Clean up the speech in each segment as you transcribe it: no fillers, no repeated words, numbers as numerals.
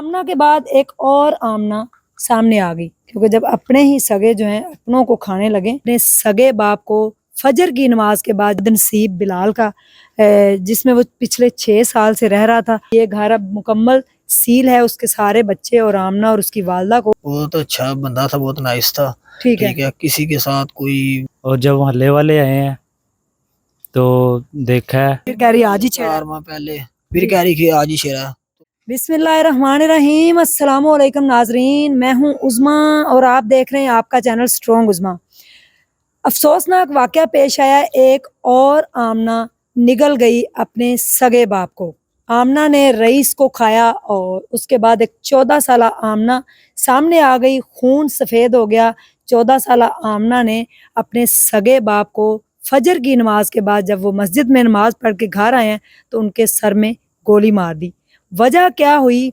आमना के बाद एक और आमना सामने आ गई, क्योंकि जब अपने ही सगे जो हैं अपनों को खाने लगे, अपने सगे बाप को फजर की नमाज के बाद नसीब बिलाल का, जिसमें वो पिछले 6 साल से रह रहा था, ये घर अब मुकम्मल सील है। उसके सारे बच्चे और आमना और उसकी वालदा को। बहुत अच्छा बंदा था, बहुत नाइस था। ठीक है। किसी के साथ कोई। और जब मोहल्ले वाले आए हैं तो देखा है, फिर कह रही आज ही छेड़ा। 4 माह पहले फिर कह रही कि आज ही छेड़ा। बिस्मिल्लाहिर्रहमानिर्रहीम। अस्सलाम वालेकुम नाजरीन, मैं हूं उज़मा और आप देख रहे हैं आपका चैनल स्ट्रॉन्ग उज़मा। अफसोसनाक वाकया पेश आया, एक और आमना निगल गई अपने सगे बाप को। आमना ने रईस को खाया और उसके बाद एक 14 साला आमना सामने आ गई, खून सफ़ेद हो गया। 14 साला आमना ने अपने सगे बाप को फजर की नमाज के बाद, जब वो मस्जिद में नमाज पढ़ के घर आए हैं, तो उनके सर में गोली मार दी। वजह क्या हुई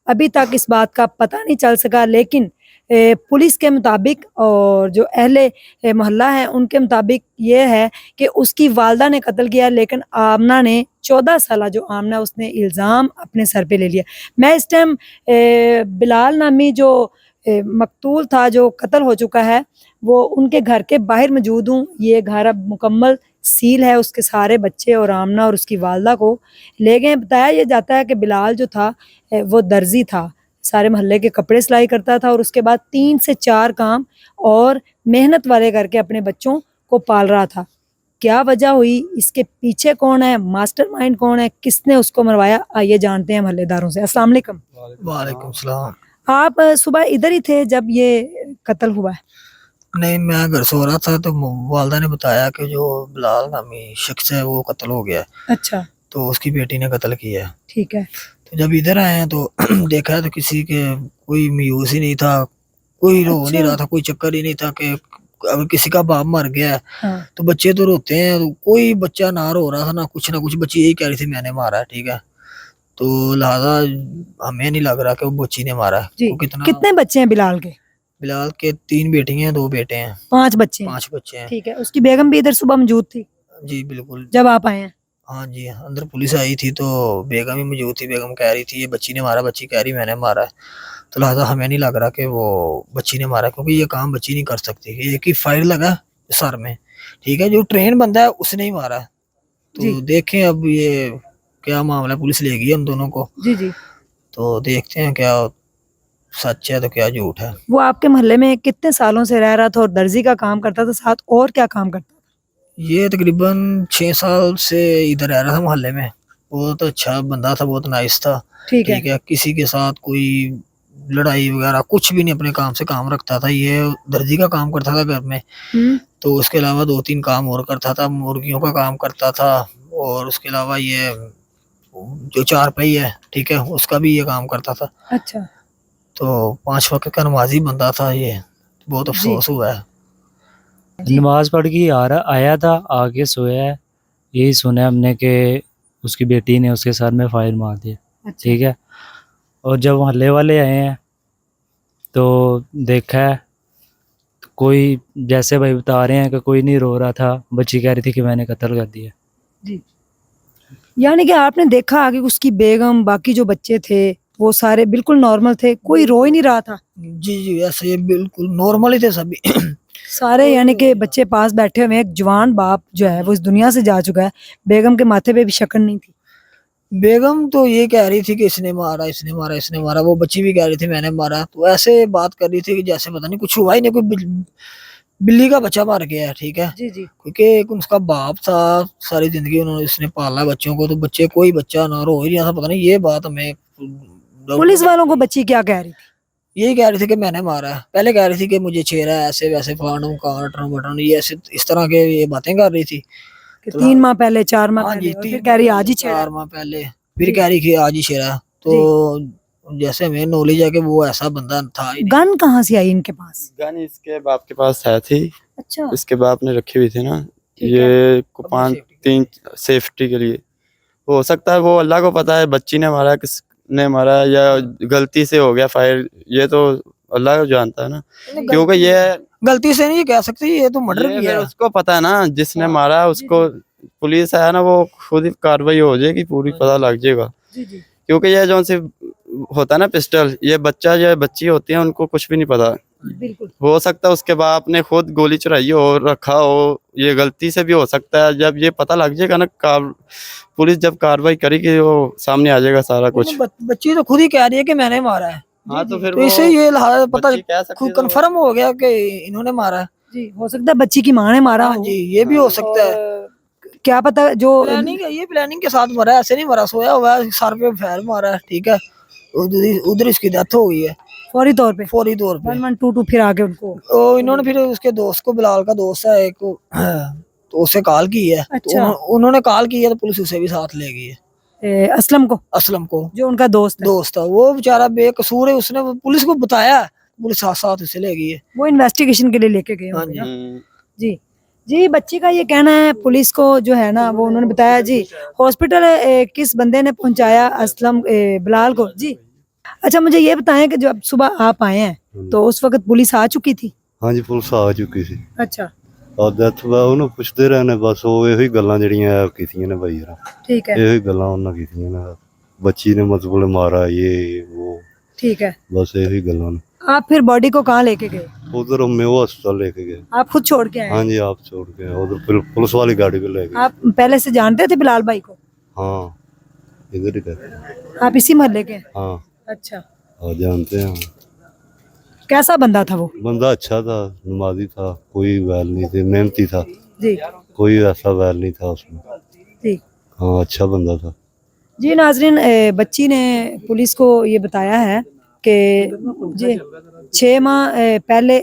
अभी तक इस बात का पता नहीं चल सका, लेकिन पुलिस के मुताबिक और जो अहले मोहल्ला है उनके मुताबिक ये है कि उसकी वालदा ने कत्ल किया, लेकिन आमना ने 14 साला जो आमना उसने इल्ज़ाम अपने सर पे ले लिया। मैं इस टाइम बिलाल नामी जो मकतूल था, जो कत्ल हो चुका है, वो उनके घर के बाहर मौजूद हूँ। ये घर अब मुकम्मल सील है। उसके सारे बच्चे और आमना और उसकी वालदा को ले गए। बताया ये जाता है कि बिलाल जो था वो दर्जी था, सारे मोहल्ले के कपड़े सिलाई करता था और उसके बाद 3 से 4 काम और मेहनत वाले करके अपने बच्चों को पाल रहा था। क्या वजह हुई, इसके पीछे कौन है, मास्टरमाइंड कौन है, किसने उसको मरवाया, आइए जानते हैं मोहल्लेदारों से। अस्सलाम वालेकुम। वालेकुम सलाम। आप सुबह इधर ही थे जब ये कत्ल हुआ है? नहीं, मैं घर सो रहा था तो वालदा ने बताया कि जो बिलाल नामी शख्स है वो कत्ल हो गया है। अच्छा, तो उसकी बेटी ने कत्ल किया है। ठीक है। तो जब इधर आए हैं तो देखा है तो किसी के कोई मायूस ही नहीं था, कोई रो नहीं रहा था, कोई चक्कर ही नहीं था कि अगर किसी का बाप मर गया है हाँ, तो बच्चे तो रोते हैं। तो कोई बच्चा ना रो रहा था ना कुछ बच्ची यही कह रही थी मैंने मारा है। ठीक है, तो लिहाजा हमें नहीं लग रहा कि वो बच्ची ने मारा है। जी। वो कितना। कितने बच्चे हैं बिलाल के? बिलाल के 3 बेटियां हैं, 2 बेटे हैं। 5 बच्चे हैं। 5 बच्चे हैं। ठीक है। उसकी बेगम भी इधर सुबह मौजूद थी जी बिल्कुल। जब आप आए हैं? हाँ जी, अंदर पुलिस आई थी तो बेगम ही मौजूद थी। बेगम कह रही थी ये बच्ची ने मारा, बच्ची कह रही मैंने मारा है। तो लिहाजा हमें नहीं लग रहा कि वो बच्ची ने मारा, क्योंकि ये काम बच्ची नहीं कर सकती। एक ही फायर लगा सर में। ठीक है, जो ट्रेन बंदा है उसने ही मारा है। तो देखें अब ये क्या मामला, पुलिस ले गई हम दोनों को। जी जी। तो देखते हैं क्या सच है तो क्या झूठ है। वो आपके मोहल्ले में कितने सालों से रह रहा था और दर्जी का काम करता था, साथ और क्या काम करता था? ये तकरीबन 6 साल से इधर रह रहा था मोहल्ले में। बहुत अच्छा बंदा था, बहुत नाइस था। ठीक है। ठीक है, किसी के साथ कोई लड़ाई वगैरह कुछ भी नहीं, अपने काम से काम रखता था। ये दर्जी का काम करता था घर में। तो उसके अलावा 2-3 काम और करता था, मुर्गियों का काम करता था। और उसके अलावा ये जो 4 पहिए है, ठीक है, उसका भी ये काम करता था। अच्छा। तो 5 वक्त का नमाजी बंदा था ये। बहुत अफसोस हुआ है। नमाज पढ़ के आया था, आके सोया है, यही सुना हमने कि उसकी बेटी ने उसके सर में फायर मार दिया। अच्छा। ठीक है। और जब मोहल्ले वाले आए हैं तो देखा है, कोई जैसे भाई बता रहे हैं कि कोई नहीं रो रहा था, बच्ची कह रही थी कि मैंने कत्ल कर दिया। जी। यानी कि आपने देखा कि उसकी बेगम, बाकी जो बच्चे थे वो सारे बिल्कुल नॉर्मल थे, कोई रो ही नहीं रहा था? जी ऐसे ये बिल्कुल नॉर्मल ही थे सभी। सारे यानी कि बच्चे पास बैठे हुए हैं। एक जवान बाप जो है वो इस दुनिया से जा चुका है, बेगम के माथे पे भी शकन नहीं थी। बेगम तो ये कह रही थी कि इसने मारा, इसने मारा, इसने मारा। वो बच्ची भी कह रही थी मैंने मारा। तो ऐसे बात कर रही थी कि जैसे पता नहीं कुछ हुआ ही नहीं, कोई बिल्ली का बच्चा मार गया है। ठीक है, जी जी। क्योंकि एक उसका बाप था, सारी जिंदगी उन्होंने इसने पाला बच्चों को। तो बच्चे कोई बच्चा ना रो ही नहीं था। पता नहीं ये बात हमें पुलिस वालों को बच्ची क्या कह रही थी? यही कह रही थी कि मैंने मारा है। पहले कह रही थी कि मुझे छेड़ा है, ऐसे वैसे फाड़ू काटू बटन, ये ऐसे इस तरह के ये बातें कर रही थी कि 3 माह पहले, 4 माह हाँ पहले, जी, और फिर कह रही आज ही छेड़ा। 4 माह पहले फिर कह रही कि आज ही छेड़ा। तो जैसे हमें नॉलेज है कि वो ऐसा बंदा था ही नहीं। गन कहाँ से आई इनके पास? गन इसके बाप के पास है थी। अच्छा। इसके बाप ने रखी हुई थी ना, ठीक है। ये को 5-3 सेफ्टी के लिए। हो सकता है वो अल्लाह को पता है बच्ची ने मारा किसने मारा या गलती से हो गया फायर, ये तो अल्लाह को जानता है ना। क्योंकि ये गलती से नहीं कह सकती, ये तो मर्डर ये किया है। उसको पता है ना, जिसने मारा उसको। पुलिस है ना, वो खुद ही कार्रवाई हो जाएगी पूरी, पता लग जाएगा। जी जी। क्योंकि ये जो सी होता है ना पिस्टल, ये बच्चा जो बच्ची होती है उनको कुछ भी नहीं पता। बिल्कुल। हो सकता है उसके बाप ने खुद गोली चुराई हो, रखा हो, ये गलती से भी हो सकता है। जब ये पता लग जाएगा ना, पुलिस जब कार्रवाई करेगी वो सामने आ जाएगा सारा कुछ। बच्ची तो खुद ही कह रही है कि मैंने मारा है। हाँ तो फिर तो इससे ये पता बच्ची कह सकती खुद है तो कंफर्म हो गया कि इन्होंने मारा है। जी, हो सकता है बच्ची की माँ ने मारा हाँ हो। जी, ये भी हो सकता है। और क्या पता जो प्लानिंग है, ये प्लानिंग के साथ मरा है, ऐसे नहीं मरा, सोया हुआ है, सर पे फैर मारा है, ठीक है, उधर इसकी डेथ हो गई है फौरी तौर पे फौरी तौर पे। 1122 फिर आके उनको तो इन्होंने फिर उसके दोस्त को, बिलाल का दोस्त है एक, तो उससे कॉल की है। तो अच्छा। उन्होंने कॉल की है तो पुलिस उसे भी साथ ले गई है, असलम को, असलम को, जो उनका दोस्त है। दोस्त था वो बेचारा बेकसूर है, उसने पुलिस को बताया, पुलिस साथ साथ उसे ले गई है। वो इन्वेस्टिगेशन के लिए लेके गए हाँ होंगे जी। ना। जी जी, बच्ची का ये कहना है, पुलिस को जो है ना वो उन्होंने बताया जी हॉस्पिटल किस बंदे ने पहुंचाया असलम बिलाल को। जी अच्छा, मुझे ये बताएं कि जब सुबह आप आए हैं तो उस वक्त पुलिस आ चुकी थी? हाँ जी, पुलिस आ चुकी ਸੀ। अच्छा ਔਰ ਡੈਥ ਵਾ ਉਹਨੂੰ ਪੁੱਛਦੇ ਰਹੇ ਨੇ, ਬਸ ਉਹ ਇਹੋ ਹੀ ਗੱਲਾਂ ਜਿਹੜੀਆਂ ਕੀਤੀਆਂ ਨੇ ਬਾਈ ਯਾਰ, ठीक है, ਇਹੋ ਹੀ ਗੱਲਾਂ ਉਹਨਾਂ ਕੀਤੀਆਂ ਨੇ। ਬੱਚੀ ਨੇ ਮਤਲਬ ਮਾਰਾ ये वो, ठीक है। बस ਇਹੋ ਹੀ ਗੱਲਾਂ ਨੇ। आप फिर बॉडी को कहाँ लेके गए? उधर हम वो अस्पताल लेके गए। आप खुद छोड़ के आए हाँ हैं? जी, आप छोड़ के उधर पुलिस वाली गाड़ी पे ले गए। आप पहले से जानते थे बिलाल भाई को? हाँ, इधर ही रहते हैं। आप इसी मोहल्ले के हैं? हाँ, अच्छा, और जानते हैं। कैसा बंदा था वो? बंदा अच्छा था, नमाजी था, कोई वैल नहीं थी, मेहनती था, जी कोई ऐसा वैल नहीं था उसमें। जी हाँ, अच्छा बंदा था। जी नाजरीन, बच्ची ने पुलिस को ये बताया है कि जी 6 माह पहले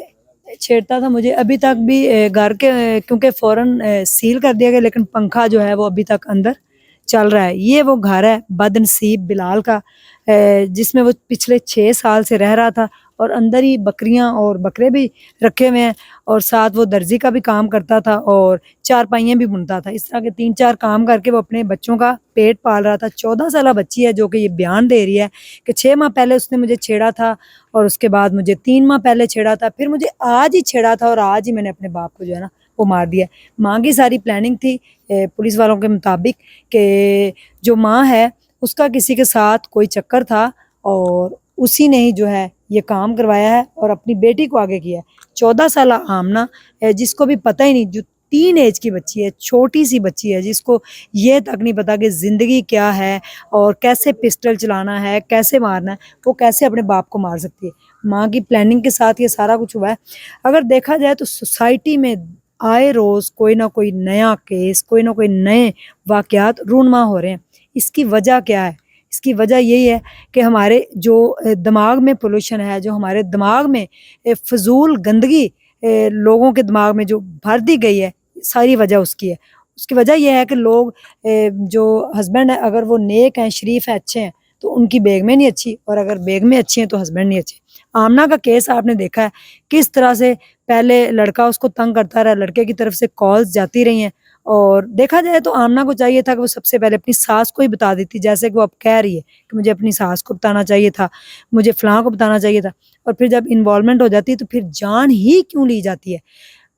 छेड़ता था मुझे, अभी तक भी घर के क्योंकि फौरन सील कर दिया गया, लेकिन पंखा जो है वो अभी तक अंदर चल रहा है। ये वो घर है बदनसीब बिलाल का, जिसमें वो पिछले 6 साल से रह रहा था, और अंदर ही बकरियां और बकरे भी रखे हुए हैं, और साथ वो दर्जी का भी काम करता था और चारपाइयाँ भी बुनता था। इस तरह के 3-4 काम करके वो अपने बच्चों का पेट पाल रहा था। 14 साल बच्ची है जो कि ये बयान दे रही है कि 6 माह पहले उसने मुझे छेड़ा था, और उसके बाद मुझे 3 माह पहले छेड़ा था, फिर मुझे आज ही छेड़ा था, और आज ही मैंने अपने बाप को जो है ना वो मार दिया। माँ की सारी प्लानिंग थी पुलिस वालों के मुताबिक कि जो माँ है उसका किसी के साथ कोई चक्कर था, और उसी ने ही जो है ये काम करवाया है और अपनी बेटी को आगे किया है। 14 साल आमना, जिसको भी पता ही नहीं, जो 3 एज की बच्ची है, छोटी सी बच्ची है, जिसको ये तक नहीं पता कि ज़िंदगी क्या है और कैसे पिस्टल चलाना है, कैसे मारना है, वो कैसे अपने बाप को मार सकती है। माँ की प्लानिंग के साथ ये सारा कुछ हुआ है। अगर देखा जाए तो सोसाइटी में आए रोज़ कोई ना कोई नया केस, कोई ना कोई नए वाक़यात रूनमा हो रहे हैं। इसकी वजह क्या है? इसकी वजह यही है कि हमारे जो दिमाग में पोल्यूशन है, जो हमारे दिमाग में फजूल गंदगी लोगों के दिमाग में जो भर दी गई है, सारी वजह उसकी है। उसकी वजह यह है कि लोग जो हस्बैंड है, अगर वो नेक हैं, शरीफ हैं, अच्छे हैं, तो उनकी बेगमें नहीं अच्छी, और अगर बेगमें अच्छी हैं तो हस्बैंड नहीं अच्छे। आमना का केस आपने देखा है किस तरह से पहले लड़का उसको तंग करता रहा, लड़के की तरफ से कॉल्स जाती रही हैं, और देखा जाए तो आमना को चाहिए था कि वो सबसे पहले अपनी सास को ही बता देती, जैसे कि वो अब कह रही है कि मुझे अपनी सास को बताना चाहिए था, मुझे फलां को बताना चाहिए था। और फिर जब इन्वॉल्वमेंट हो जाती है तो फिर जान ही क्यों ली जाती है।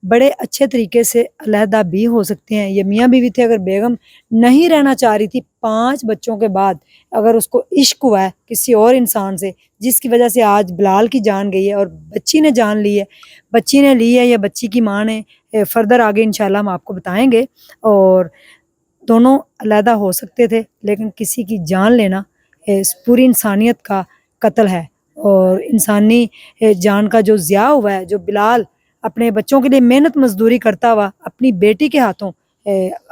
बड़े अच्छे तरीके से अलहदा भी हो सकते हैं। ये मियाँ बीवी थे, अगर बेगम नहीं रहना चाह रही थी 5 बच्चों के बाद, अगर उसको इश्क हुआ है किसी और इंसान से, जिसकी वजह से आज बिलाल की जान गई है और बच्ची ने जान ली है, बच्ची ने ली है या बच्ची की माँ ने, फर्दर आगे इंशाल्लाह हम आपको बताएंगे। और दोनों अलहदा हो सकते थे, लेकिन किसी की जान लेना इस पूरी इंसानियत का कत्ल है, और इंसानी जान का जो ज़िया हुआ है, जो बिलाल अपने बच्चों के लिए मेहनत मजदूरी करता हुआ अपनी बेटी के हाथों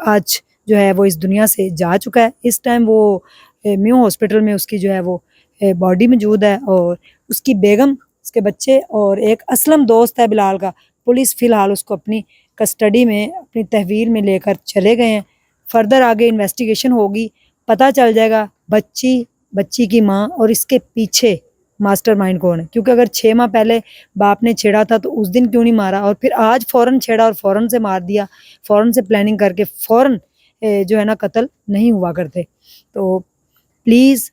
आज जो है वो इस दुनिया से जा चुका है। इस टाइम वो म्यू हॉस्पिटल में उसकी जो है वो बॉडी मौजूद है, और उसकी बेगम, उसके बच्चे और एक असलम दोस्त है बिलाल का, पुलिस फ़िलहाल उसको अपनी कस्टडी में, अपनी तहवील में लेकर चले गए हैं। फर्दर आगे इन्वेस्टिगेशन होगी, पता चल जाएगा बच्ची की माँ और इसके पीछे मास्टरमाइंड कौन है। क्योंकि अगर 6 माह पहले बाप ने छेड़ा था तो उस दिन क्यों नहीं मारा, और फिर आज फ़ौरन छेड़ा और फ़ौरन से मार दिया, फ़ौरन से प्लानिंग करके फ़ौरन जो है ना कत्ल नहीं हुआ करते। तो प्लीज़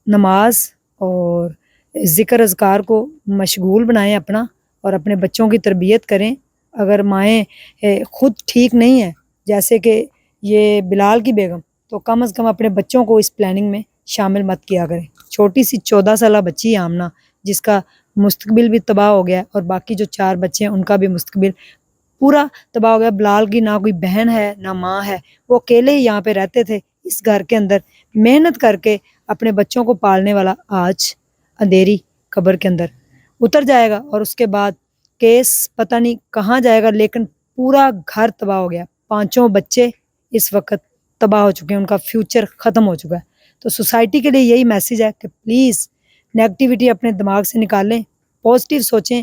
नमाज और ज़िक्र अज़कार को मशगूल बनाएं अपना, और अपने बच्चों की तरबियत करें। अगर माएँ ख़ुद ठीक नहीं है, जैसे कि ये बिलाल की बेगम, तो कम से कम अपने बच्चों को इस प्लानिंग में शामिल मत किया करें। छोटी सी 14 साल बच्ची है आमना, जिसका मुस्तकबिल भी तबाह हो गया है और बाकी जो 4 बच्चे हैं उनका भी मुस्तकबिल पूरा तबाह हो गया। बिलाल की ना कोई बहन है ना माँ है, वो अकेले ही यहाँ पे रहते थे इस घर के अंदर, मेहनत करके अपने बच्चों को पालने वाला आज अंधेरी कब्र के अंदर उतर जाएगा और उसके बाद केस पता नहीं कहाँ जाएगा, लेकिन पूरा घर तबाह हो गया। 5 बच्चे इस वक्त तबाह हो चुके हैं, उनका फ्यूचर ख़त्म हो चुका है। तो सोसाइटी के लिए यही मैसेज है कि प्लीज़ नेगेटिविटी अपने दिमाग से निकालें, पॉजिटिव सोचें।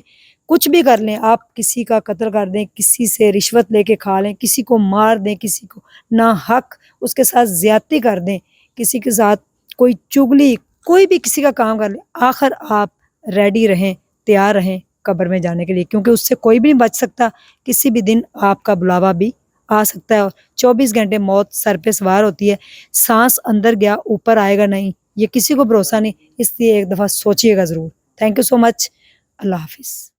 कुछ भी कर लें, आप किसी का कत्ल कर दें, किसी से रिश्वत लेके खा लें, किसी को मार दें, किसी को ना हक उसके साथ ज़्यादती कर दें, किसी के साथ कोई चुगली, कोई भी किसी का काम कर लें, आखिर आप रेडी रहें, तैयार रहें कब्र में जाने के लिए, क्योंकि उससे कोई भी नहीं बच सकता। किसी भी दिन आपका बुलावा भी आ सकता है और 24 घंटे मौत सर पे सवार होती है। सांस अंदर गया ऊपर आएगा नहीं, ये किसी को भरोसा नहीं, इसलिए एक दफ़ा सोचिएगा ज़रूर। Thank you so much. अल्लाह हाफिज़।